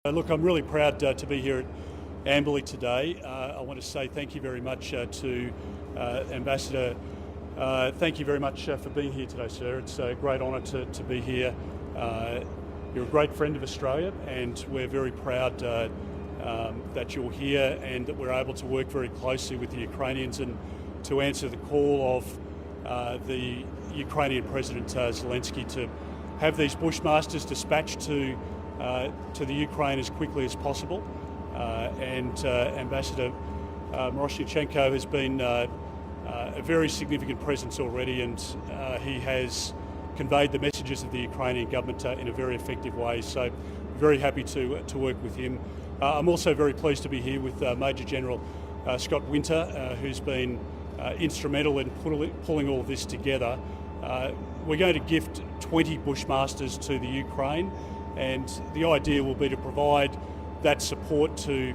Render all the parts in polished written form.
Look, I'm really proud to be here at Amberley today. I want to say thank you very much to Ambassador. Thank you very much for being here today, sir. It's a great honour to be here. You're a great friend of Australia, and we're very proud that you're here and that we're able to work very closely with the Ukrainians and to answer the call of the Ukrainian President Zelensky to have these Bushmasters dispatched to the Ukraine as quickly as possible. Ambassador Miroshnichenko has been a very significant presence already, and he has conveyed the messages of the Ukrainian government in a very effective way. So very happy to work with him. I'm also very pleased to be here with Major General Scott Winter, who's been instrumental in pulling all of this together. We're going to gift 20 Bushmasters to the Ukraine, and the idea will be to provide that support to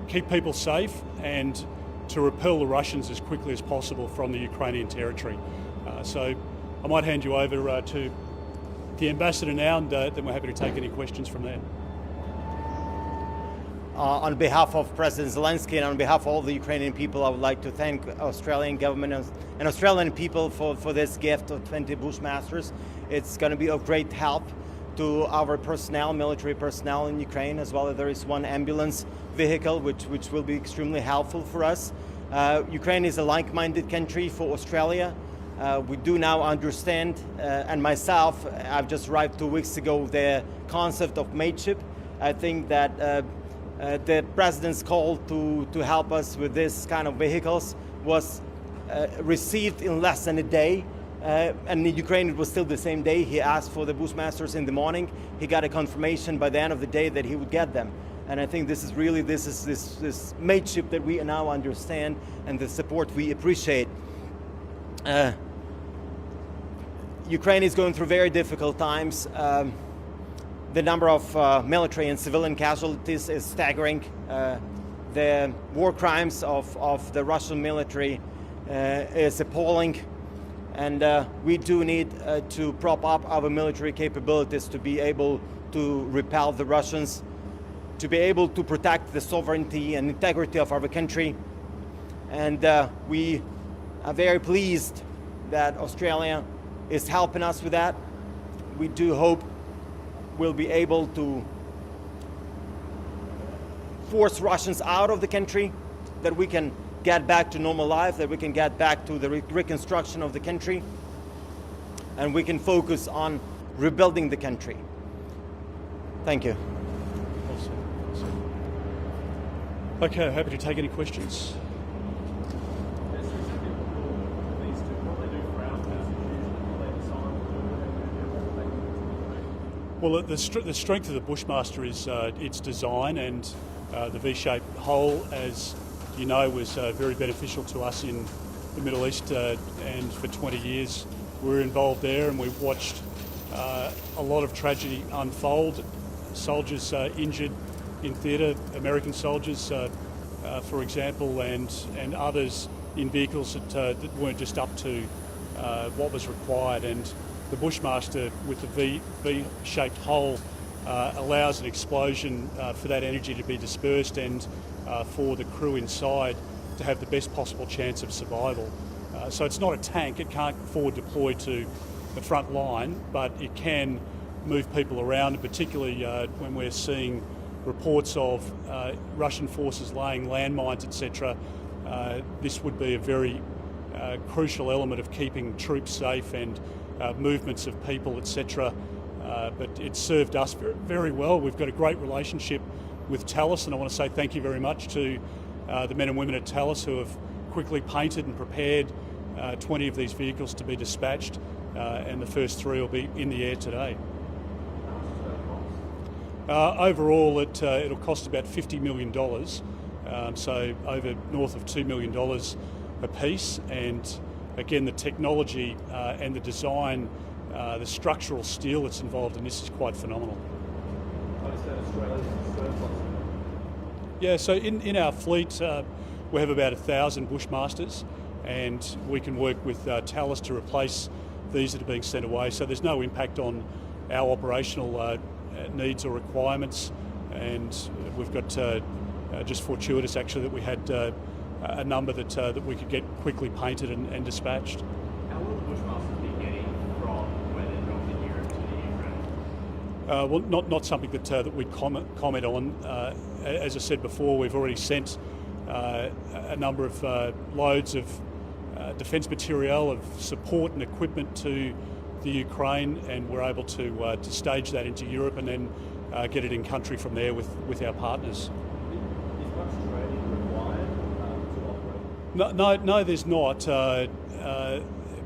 keep people safe and to repel the Russians as quickly as possible from the Ukrainian territory. So I might hand you over to the Ambassador now, and then we're happy to take any questions from there. On behalf of President Zelensky and on behalf of all the Ukrainian people, I would like to thank Australian government and Australian people for this gift of 20 Bushmasters. It's going to be of great help to our personnel, military personnel in Ukraine, as well as there is one ambulance vehicle which will be extremely helpful for us. Ukraine is a like-minded country for Australia. We do now understand, and myself, I've just arrived 2 weeks ago, the concept of mateship. I think that the President's call to help us with this kind of vehicles was received in less than a day. And in Ukraine it was still the same day. He asked for the Bushmasters in the morning. He got a confirmation by the end of the day that he would get them. And I think this is really this mateship that we now understand and the support we appreciate. Ukraine is going through very difficult times. The number of military and civilian casualties is staggering. The war crimes of the Russian military is appalling. And we do need to prop up our military capabilities to be able to repel the Russians, to be able to protect the sovereignty and integrity of our country. And we are very pleased that Australia is helping us with that. We do hope we'll be able to force Russians out of the country, that we can get back to normal life, that we can get back to the reconstruction of the country, and we can focus on rebuilding the country. Thank you. Okay, happy to take any questions. Well, the strength of the Bushmaster is its design, and the V-shaped hull, as you know, was very beneficial to us in the Middle East, and for 20 years we were involved there, and we've watched a lot of tragedy unfold. Soldiers injured in theatre, American soldiers, for example, and others in vehicles that weren't just up to what was required. And the Bushmaster with the V-shaped hull allows an explosion for that energy to be dispersed and for the crew inside to have the best possible chance of survival. So it's not a tank, it can't forward deploy to the front line, but it can move people around, particularly when we're seeing reports of Russian forces laying landmines, etc. This would be a very crucial element of keeping troops safe and movements of people, etc. But it's served us very well. We've got a great relationship with Thales, and I want to say thank you very much to the men and women at Thales who have quickly painted and prepared 20 of these vehicles to be dispatched, and the first 3 will be in the air today. Overall, it'll cost about $50 million, so over north of $2 million a piece. And again, the technology and the design, the structural steel that's involved in this is quite phenomenal. Yeah, so in our fleet we have about 1,000 Bushmasters, and we can work with Thales to replace these that are being sent away. So there's no impact on our operational needs or requirements, and we've got just fortuitous actually that we had a number that we could get quickly painted and dispatched. How will the Bushmasters be getting from where they're dropped in Europe to the Ukraine? Well, not something that we'd comment on. As I said before, we've already sent a number of loads of defence material, of support and equipment to the Ukraine, and we're able to stage that into Europe and then get it in country from there with our partners. Is much training required to operate? No, there's not.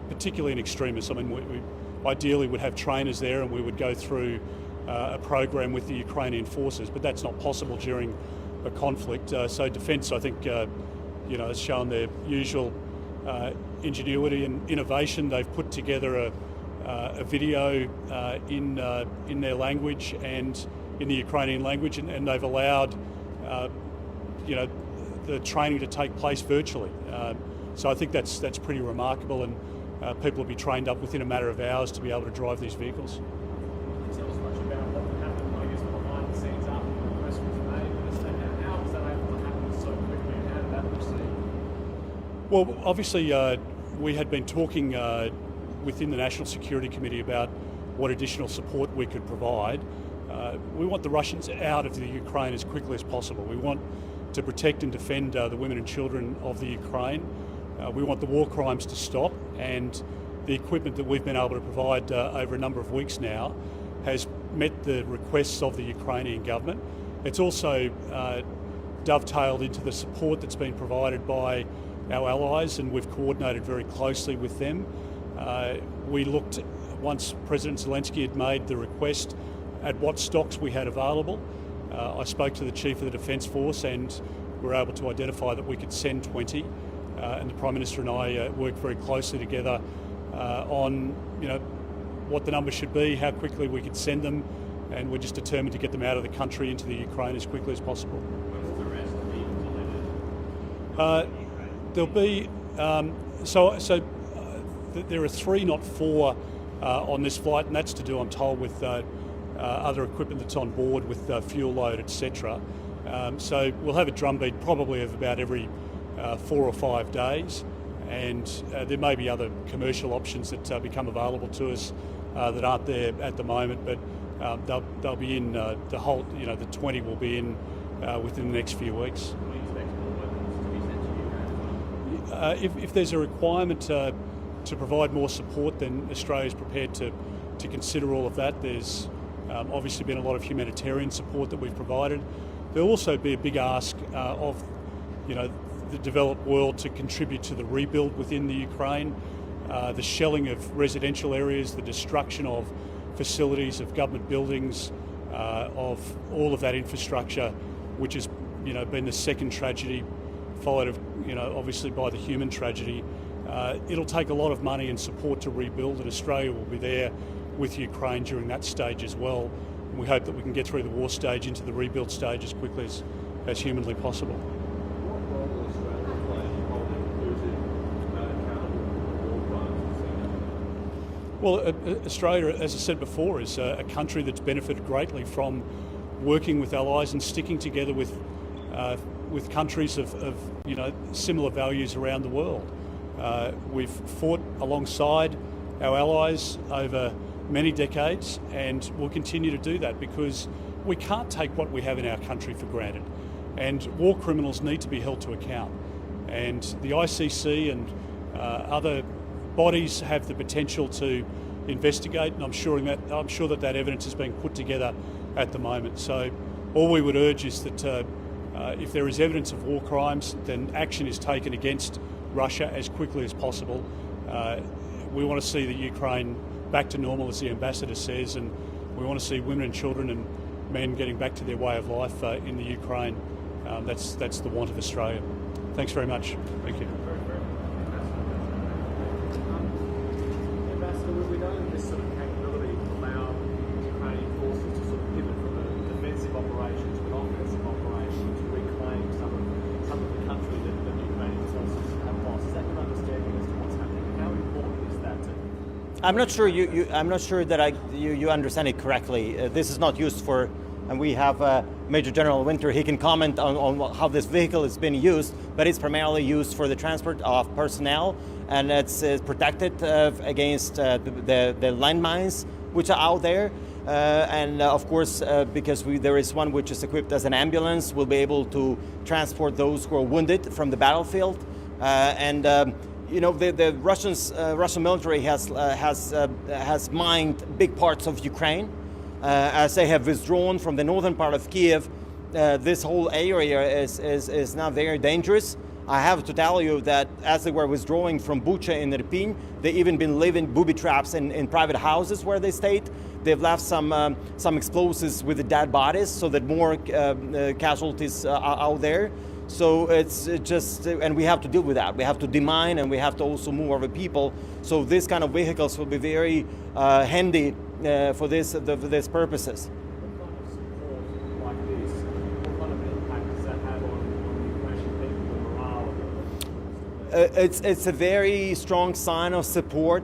Particularly in extremis. I mean, we ideally would have trainers there, and we would go through a program with the Ukrainian forces, but that's not possible during a conflict. So Defence, I think, has shown their usual ingenuity and innovation. They've put together a video in their language and in the Ukrainian language, and they've allowed the training to take place virtually. So I think that's pretty remarkable, and people will be trained up within a matter of hours to be able to drive these vehicles. Can you tell us much about what happened, I guess, behind the scenes after the request was made? How was that able to happen so quickly, and how did that proceed? Well, obviously, we had been talking within the National Security Committee about what additional support we could provide. We want the Russians out of the Ukraine as quickly as possible. We want to protect and defend the women and children of the Ukraine. We want the war crimes to stop, and the equipment that we've been able to provide over a number of weeks now has met the requests of the Ukrainian government. It's also dovetailed into the support that's been provided by our allies, and we've coordinated very closely with them. We looked, once President Zelensky had made the request, at what stocks we had available. I spoke to the Chief of the Defence Force, and we were able to identify that we could send 20. And the Prime Minister and I worked very closely together on what the numbers should be, how quickly we could send them, and we're just determined to get them out of the country into the Ukraine as quickly as possible. When will the rest be delivered? There'll be there are 3, not 4, on this flight, and that's to do, I'm told, with other equipment that's on board with fuel load, etc. So we'll have a drumbeat probably of about every 4 or 5 days, and there may be other commercial options that become available to us that aren't there at the moment, but they'll be in the whole. The 20 will be in within the next few weeks. Can we expect more weapons to be sent to Ukraine? If there's a requirement to provide more support, then Australia is prepared to consider all of that. There's obviously been a lot of humanitarian support that we've provided. There'll also be a big ask of the developed world to contribute to the rebuild within the Ukraine, the shelling of residential areas, the destruction of facilities, of government buildings, of all of that infrastructure, which has been the second tragedy, followed of obviously by the human tragedy. It'll take a lot of money and support to rebuild, and Australia will be there with Ukraine during that stage as well. And we hope that we can get through the war stage into the rebuild stage as quickly as humanly possible. What role will Australia play in holding Putin accountable for war crimes? Well, Australia, as I said before, is a country that's benefited greatly from working with allies and sticking together with countries of similar values around the world. We've fought alongside our allies over many decades, and we'll continue to do that because we can't take what we have in our country for granted, and war criminals need to be held to account. And the ICC and other bodies have the potential to investigate, and I'm sure that evidence is being put together at the moment. So all we would urge is that if there is evidence of war crimes, then action is taken against Russia as quickly as possible. We want to see the Ukraine back to normal, as the ambassador says, and we want to see women and children and men getting back to their way of life in the Ukraine. That's the want of Australia. Thanks very much. Thank you. Ambassador, we know that this sort of capability will allow Ukrainian forces to sort of pivot from a defensive operation to an offensive operation to reclaim some of the country that the Ukrainian forces have lost. Is that your understanding as to what's happening? How important is that to? I'm not sure I'm not sure that you understand it correctly. This is not used for, and we have Major General Winter, he can comment on how this vehicle is being used, but it's primarily used for the transport of personnel, and it's protected against the landmines which are out there. And of course, because there is one which is equipped as an ambulance, we'll be able to transport those who are wounded from the battlefield. You know, the Russian military has mined big parts of Ukraine. As they have withdrawn from the northern part of Kiev, this whole area is now very dangerous. I have to tell you that as they were withdrawing from Bucha in Irpin, they even been leaving booby traps in private houses where they stayed. They've left some explosives with the dead bodies, so that more casualties are out there. So it's just, and we have to deal with that. We have to demine, and we have to also move our people. So these kind of vehicles will be very handy for this purposes. What kind of support like this, what kind of impact does that have on Ukrainian people and morale? It's a very strong sign of support.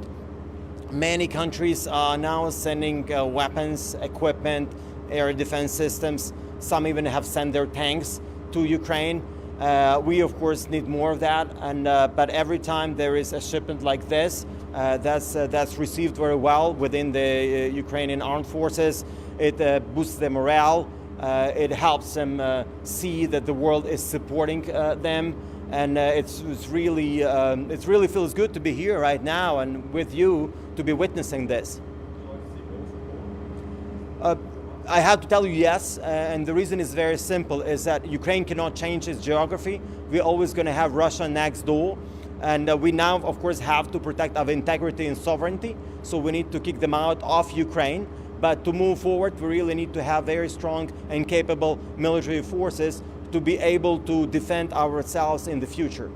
Many countries are now sending weapons, equipment, air defense systems. Some even have sent their tanks to Ukraine. We of course need more of that, and but every time there is a shipment like this, that's received very well within the Ukrainian armed forces. It boosts their morale. It helps them see that the world is supporting them, and it really feels good to be here right now and with you to be witnessing this. I have to tell you yes, and the reason is very simple, is that Ukraine cannot change its geography. We're always going to have Russia next door, and we now of course have to protect our integrity and sovereignty, so we need to kick them out of Ukraine. But to move forward, we really need to have very strong and capable military forces to be able to defend ourselves in the future.